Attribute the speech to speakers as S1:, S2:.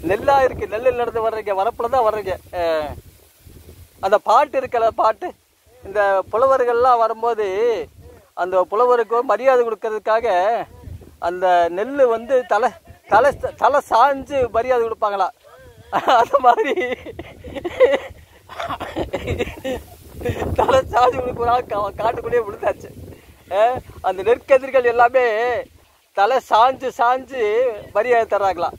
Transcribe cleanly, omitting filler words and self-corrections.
S1: நெல்லா இருக்கு, நெல்லில் நடந்து வர்றீங்க, வரப்புல தான் வர்றீங்க. அந்த பாட்டு இருக்கல, பாட்டு இந்த புலவர்கள்லாம் வரும்போது அந்த புலவருக்கு மரியாதை கொடுக்கறதுக்காக அந்த நெல் வந்து தலை தலை தலை சாஞ்சு மரியாதை கொடுப்பாங்களா. அந்த மாதிரி தலை சாஞ்சு கொடுக்குறா காட்டுக்குள்ளேயே விழுந்தாச்சு. அந்த நெற்கதிர்கள் எல்லாமே தலை சாஞ்சு சாஞ்சு மரியாதை தர்றாங்களா.